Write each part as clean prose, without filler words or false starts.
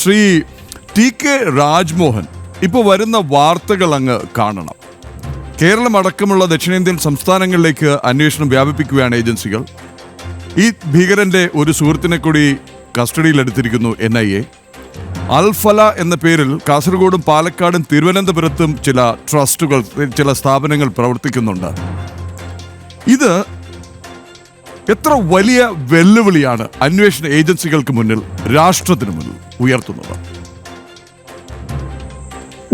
Shri TK Rajmohan, ഇപ്പോൾ വരുന്ന വാർത്തകൾ അങ്ങ് കാണണം. കേരളം അടക്കമുള്ള ദക്ഷിണേന്ത്യൻ സംസ്ഥാനങ്ങളിലേക്ക് അന്വേഷണം വ്യാപിപ്പിക്കുകയാണ് ഏജൻസികൾ. ഈ ഭീകരന്റെ ഒരു സുഹൃത്തിനെ കൂടി കസ്റ്റഡിയിലെടുത്തിരിക്കുന്നു NIA. അൽഫല എന്ന പേരിൽ കാസർഗോഡും പാലക്കാടും തിരുവനന്തപുരത്തും ചില ട്രസ്റ്റുകൾ, ചില സ്ഥാപനങ്ങൾ പ്രവർത്തിക്കുന്നുണ്ട്. ഇത് എത്ര വലിയ വെല്ലുവിളിയാണ് അന്വേഷണ ഏജൻസികൾക്ക് മുന്നിൽ, രാഷ്ട്രത്തിന് മുന്നിൽ ഉയർത്തുന്നത്?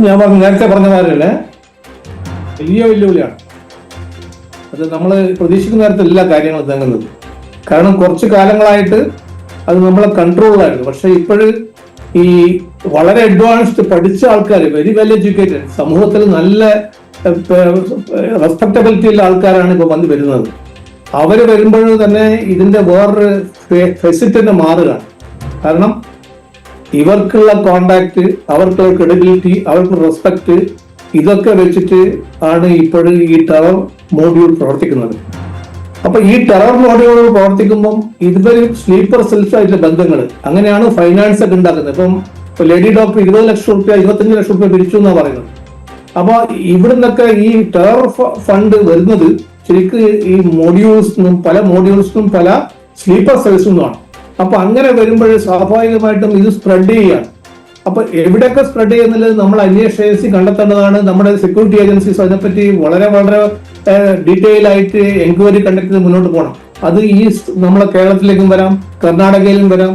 ഞാൻ നേരത്തെ പറഞ്ഞ കാര്യമല്ലേ, വലിയ വെല്ലുവിളിയാണ്. അത് നമ്മൾ പ്രതീക്ഷിക്കുന്ന തരത്തിലല്ല കാര്യങ്ങൾ നീങ്ങുന്നത്. കാരണം കുറച്ച് കാലങ്ങളായിട്ട് അത് നമ്മളെ കൺട്രോളിലായിരുന്നു. പക്ഷെ ഇപ്പോഴും ഈ വളരെ അഡ്വാൻസ്ഡ് പഠിച്ച ആൾക്കാർ, വെരി വെൽ എഡ്യൂക്കേറ്റഡ്, സമൂഹത്തിൽ നല്ല റെസ്പെക്ടബിലിറ്റി ഉള്ള ആൾക്കാരാണ് ഇപ്പോൾ വന്ന് വരുന്നത്. അവര് വരുമ്പോഴും തന്നെ ഇതിന്റെ വേറൊരു ഫെസിറ്റ് തന്നെ മാറുകയാണ്. കാരണം ഇവർക്കുള്ള കോണ്ടാക്ട്, അവർക്കുള്ള ക്രെഡിബിലിറ്റി, അവർക്കുള്ള റെസ്പെക്ട്, ഇതൊക്കെ വെച്ചിട്ട് ആണ് ഇപ്പോഴും ഈ ടെറർ മോഡ്യൂൾ പ്രവർത്തിക്കുന്നത്. അപ്പൊ ഈ ടെറർ മോഡ്യൂൾ പ്രവർത്തിക്കുമ്പം ഇതുവരെ സ്ലീപ്പർ സെൽസ് ആയിട്ടുള്ള ബന്ധങ്ങൾ, അങ്ങനെയാണ് ഫൈനാൻസ് ഒക്കെ ഉണ്ടാക്കുന്നത്. ഇപ്പം ലേഡി ഡോക്ടർ 20 ലക്ഷം റുപ്യ 25 ലക്ഷം റുപ്യ പിരിച്ചു എന്നാണ് പറയുന്നത്. അപ്പൊ ഇവിടുന്നൊക്കെ ഈ ടെറർ ഫണ്ട് വരുന്നത് ശരിക്കും ഈ മോഡ്യൂൾസിനും പല സ്ലീപ്പർ സെൽസിൽ നിന്നുമാണ്. അപ്പൊ അങ്ങനെ വരുമ്പോൾ സ്വാഭാവികമായിട്ടും ഇത് സ്പ്രെഡ് ചെയ്യുകയാണ്. അപ്പൊ എവിടെയൊക്കെ സ്പ്രെഡ് ചെയ്യുന്നത് നമ്മൾ അന്വേഷണ ഏജൻസി കണ്ടെത്തേണ്ടതാണ്. നമ്മുടെ സെക്യൂരിറ്റി ഏജൻസീസ് അതിനെപ്പറ്റി വളരെ ഡീറ്റെയിൽ ആയിട്ട് എൻക്വയറി കണ്ടക്ട് ചെയ്ത് മുന്നോട്ട് പോകണം. അത് ഈ നമ്മളെ കേരളത്തിലേക്കും വരാം, കർണാടകയിലും വരാം,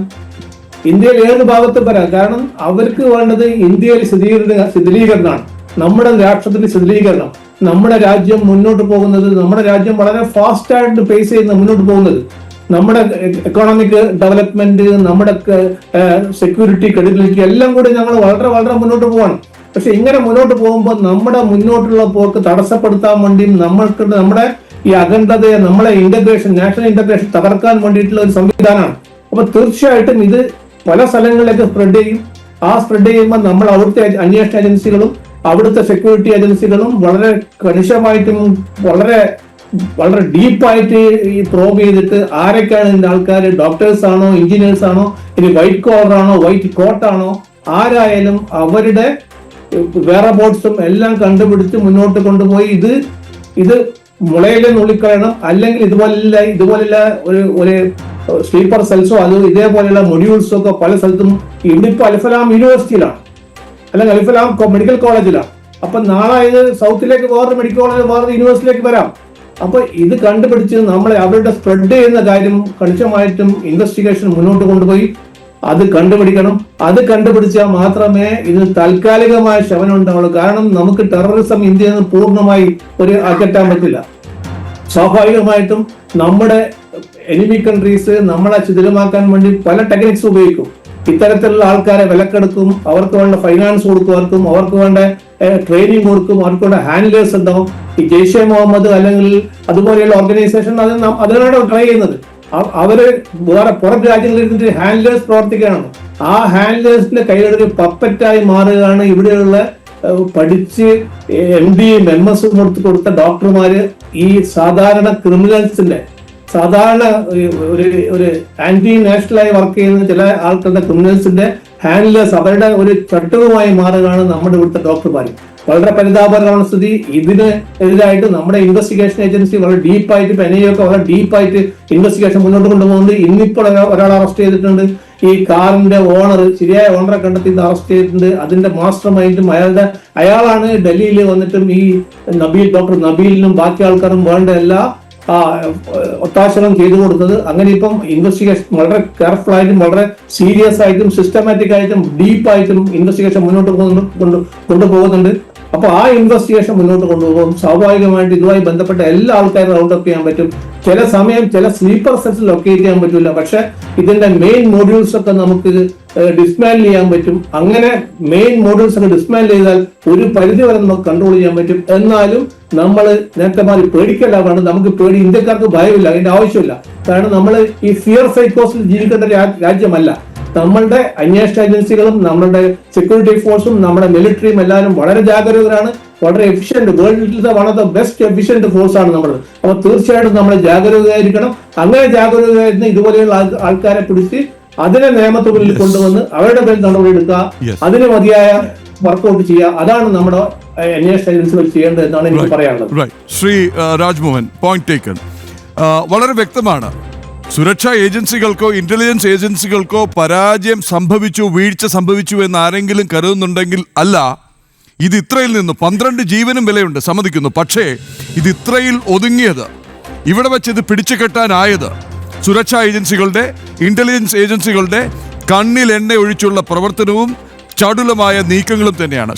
ഇന്ത്യയിൽ ഏത് ഭാഗത്തും വരാം. കാരണം അവർക്ക് വേണ്ടത് ഇന്ത്യയിൽ ശിഥിലീകരണമാണ്, നമ്മുടെ രാഷ്ട്രത്തിന്റെ ശിഥിലീകരണം. നമ്മുടെ രാജ്യം മുന്നോട്ട് പോകുന്നത്, നമ്മുടെ രാജ്യം വളരെ ഫാസ്റ്റ് ആയിട്ട് പേസ് ചെയ്യുന്ന മുന്നോട്ട് പോകുന്നത്, നമ്മുടെ എക്കണോമിക് ഡെവലപ്മെന്റ്, നമ്മുടെ സെക്യൂരിറ്റി, ക്രെഡിബിലിറ്റി എല്ലാം കൂടി ഞങ്ങൾ വളരെ മുന്നോട്ട് പോവാണ്. പക്ഷെ ഇങ്ങനെ മുന്നോട്ട് പോകുമ്പോൾ നമ്മുടെ മുന്നോട്ടുള്ള പോക്ക് തടസ്സപ്പെടുത്താൻ വേണ്ടി നമ്മുടെ ഈ അഖണ്ഡതയെ, നമ്മളെ ഇന്റഗ്രേഷൻ, നാഷണൽ ഇന്റഗ്രേഷൻ തകർക്കാൻ വേണ്ടിയിട്ടുള്ള ഒരു സംവിധാനമാണ്. അപ്പൊ തീർച്ചയായിട്ടും ഇത് പല സ്ഥലങ്ങളിലേക്ക് സ്പ്രെഡ് ചെയ്യും. ആ സ്പ്രെഡ് ചെയ്യുമ്പോൾ നമ്മൾ അവിടുത്തെ അന്വേഷണ ഏജൻസികളും അവിടുത്തെ സെക്യൂരിറ്റി ഏജൻസികളും വളരെ കണിശമായിട്ടും വളരെ ഡീപ്പായിട്ട് ഈ പ്രോബ് ചെയ്തിട്ട് ആരൊക്കെയാണ് ഇതിന്റെ ആൾക്കാർ, ഡോക്ടേഴ്സ് ആണോ, എഞ്ചിനീയേഴ്സ് ആണോ, ഇനി വൈറ്റ് കോളർ ആണോ, വൈറ്റ് കോട്ടാണോ, ആരായാലും അവരുടെ വേറെ ബോർഡ്സും എല്ലാം കണ്ടുപിടിച്ച് മുന്നോട്ട് കൊണ്ടുപോയി ഇത് മുളയിലെ നുള്ളിക്കളയണം. അല്ലെങ്കിൽ ഇതുപോലുള്ള ഒരു സ്ലീപ്പർ സെൽസോ അത് ഇതേപോലെയുള്ള മൊഡ്യൂൾസോ ഒക്കെ പല സ്ഥലത്തും, ഇവിടെ ഇപ്പൊ അൽഫലാം യൂണിവേഴ്സിറ്റിയിലാണ്, അല്ലെങ്കിൽ അൽഫലാം മെഡിക്കൽ കോളേജിലാണ്. അപ്പൊ നാളെ ഇത് സൗത്തിലേക്ക് വേറൊരു മെഡിക്കൽ കോളേജ്, വേറൊരു യൂണിവേഴ്സിറ്റിയിലേക്ക് വരാം. അപ്പൊ ഇത് കണ്ടുപിടിച്ച് നമ്മളെ അവരുടെ സ്പ്രെഡ് ചെയ്യുന്ന കാര്യം കണിശമായിട്ടും ഇൻവെസ്റ്റിഗേഷൻ മുന്നോട്ട് കൊണ്ടുപോയി അത് കണ്ടുപിടിക്കണം. അത് കണ്ടുപിടിച്ചാൽ മാത്രമേ ഇതിന് താൽക്കാലികമായ ശമനം ഉണ്ടാവുള്ളൂ. കാരണം നമുക്ക് ടെററിസം ഇന്ത്യയിൽ നിന്ന് പൂർണ്ണമായി അകറ്റാൻ പറ്റില്ല. സ്വാഭാവികമായിട്ടും നമ്മുടെ എനിമി കൺട്രീസ് നമ്മളെ ശിഥിലമാക്കാൻ വേണ്ടി പല ടെക്നിക്സ് ഉപയോഗിക്കും. ഇത്തരത്തിലുള്ള ആൾക്കാരെ വിലക്കെടുക്കും, അവർക്ക് വേണ്ട ഫൈനാൻസ് കൊടുക്കും, അവർക്ക് വേണ്ട ട്രെയിനിങ് കൊടുക്കും, അവർക്ക് വേണ്ട ഹാൻഡ്ലേഴ്സ് ഉണ്ടാവും. ഈ ജെയ്ഷെ മുഹമ്മദ് അല്ലെങ്കിൽ അതുപോലെയുള്ള ഓർഗനൈസേഷൻ അതിനാണ് ട്രൈ ചെയ്യുന്നത്. അവര് വേറെ പുറം രാജ്യങ്ങളിൽ ഇരുന്നിട്ട് ഹാൻഡ്ലേഴ്സ് പ്രവർത്തിക്കുകയാണ്. ആ ഹാൻഡ്ലേഴ്സിന്റെ കയ്യിലൊരു പപ്പറ്റായി മാറുകയാണ് ഇവിടെയുള്ള പഠിച്ച് MDയും MS കൊടുത്ത ഡോക്ടർമാര്. ഈ സാധാരണ ക്രിമിനൽസിന്റെ, സാധാരണ ഒരു ആന്റി നാഷണലായി വർക്ക് ചെയ്യുന്ന ചില ആൾക്കാരുടെ ക്രിമിനൽസിന്റെ ഹാൻഡ്ലേഴ്സ്, അവരുടെ ഒരു ചട്ടവുമായി മാറുകയാണ് നമ്മുടെ ഇവിടുത്തെ ഡോക്ടർമാർ. വളരെ പരിതാപകരമാണ് സ്ഥിതി. ഇതിന് എതിരായിട്ട് നമ്മുടെ ഇൻവെസ്റ്റിഗേഷൻ ഏജൻസി വളരെ ഡീപ്പായിട്ട്, NIA ഒക്കെ വളരെ ഡീപ്പായിട്ട് ഇൻവെസ്റ്റിഗേഷൻ മുന്നോട്ട് കൊണ്ടുപോകുന്നുണ്ട്. ഇന്നിപ്പോൾ ഒരാളെ അറസ്റ്റ് ചെയ്തിട്ടുണ്ട്. ഈ കാറിന്റെ ഓണർ, ശരിയായ ഓണറെ കണ്ടെത്തി അറസ്റ്റ് ചെയ്തിട്ടുണ്ട്. അതിന്റെ മാസ്റ്റർ മൈൻഡും അയാളാണ് ഡൽഹിയിൽ വന്നിട്ടും ഈ ഡോക്ടർ നബീലിനും ബാക്കി ആൾക്കാരും വേണ്ട എല്ലാ ഒത്താശകളും ചെയ്തു കൊടുത്തത്. അങ്ങനെ ഇപ്പം ഇൻവെസ്റ്റിഗേഷൻ വളരെ കെയർഫുൾ ആയിട്ടും വളരെ സീരിയസ് ആയിട്ടും സിസ്റ്റമാറ്റിക് ആയിട്ടും ഡീപ്പായിട്ടും ഇൻവെസ്റ്റിഗേഷൻ മുന്നോട്ട് കൊണ്ടുപോകുന്നുണ്ട്. അപ്പൊ ആ ഇൻവെസ്റ്റിഗേഷൻ മുന്നോട്ട് കൊണ്ടുപോകും. സ്വാഭാവികമായിട്ട് ഇതുമായി ബന്ധപ്പെട്ട എല്ലാ ആൾക്കാരും റൗണ്ട് അപ്പ് ചെയ്യാൻ പറ്റും. ചില സമയം ചില സ്ലീപ്പർ സെൽസ് ലൊക്കേറ്റ് ചെയ്യാൻ പറ്റില്ല, പക്ഷെ ഇതിന്റെ മെയിൻ മോഡ്യൂൾസ് ഒക്കെ നമുക്ക് ഡിസ്മാൻഡിൽ ചെയ്യാൻ പറ്റും. അങ്ങനെ മെയിൻ മോഡ്യൂൾസ് ഒക്കെ ഡിസ്മാൻഡിൽ ചെയ്താൽ ഒരു പരിധി വരെ നമുക്ക് കൺട്രോൾ ചെയ്യാൻ പറ്റും. എന്നാലും നമ്മൾ നേരത്തെ മാറി പേടിക്കലാണ്. നമുക്ക് ഇന്ത്യക്കാർക്ക് ഭയമില്ല, അതിന്റെ ആവശ്യമില്ല. കാരണം നമ്മൾ ഈ ഫിയർ സൈക്കോസിൽ ജീവിക്കേണ്ട രാജ്യമല്ല. നമ്മളുടെ അന്വേഷണ ഏജൻസികളും നമ്മളുടെ സെക്യൂരിറ്റി ഫോഴ്സും നമ്മുടെ മിലിറ്ററിയും എല്ലാവരും വളരെ ജാഗരൂകരാണ്, വളരെ എഫിഷ്യന്റ്. വേൾഡിലെ one of the best efficient force ആണ് നമ്മൾ. അപ്പൊ തീർച്ചയായിട്ടും നമ്മൾ ജാഗരൂകരായിരിക്കണം. അങ്ങനെ ജാഗരൂകരായിരുന്ന ഇതുപോലെയുള്ള ആൾക്കാരെ പിടിച്ച് അതിനെ നിയമത്തിന് മുന്നിൽ കൊണ്ടുവന്ന് അവരുടെ പേരിൽ നടപടിയെടുക്കുക, അതിന് മതിയായ വർക്കൗട്ട് ചെയ്യുക. അതാണ് നമ്മുടെ അന്വേഷണ ഏജൻസികൾ ചെയ്യേണ്ടത് എന്നാണ് എനിക്ക് പറയാനുള്ളത്. Shri Rajmohan, point taken. വളരെ വ്യക്തമാണ്. സുരക്ഷാ ഏജൻസികൾക്കോ ഇന്റലിജൻസ് ഏജൻസികൾക്കോ പരാജയം സംഭവിച്ചു, വീഴ്ച സംഭവിച്ചു എന്ന് ആരെങ്കിലും കരുതുന്നുണ്ടെങ്കിൽ അല്ല. ഇത് ഇത്രയിൽ നിന്ന് 12 ജീവനും വിലയുണ്ട്, സമ്മതിക്കുന്നു. പക്ഷേ ഇത് ഇത്രയിൽ ഒതുങ്ങിയത്, ഇവിടെ വെച്ച് ഇത് പിടിച്ചു കെട്ടാനായത് സുരക്ഷാ ഏജൻസികളുടെ, ഇന്റലിജൻസ് ഏജൻസികളുടെ കണ്ണിൽ എണ്ണ ഒഴിച്ചുള്ള പ്രവർത്തനവും ചടുലമായ നീക്കങ്ങളും തന്നെയാണ്.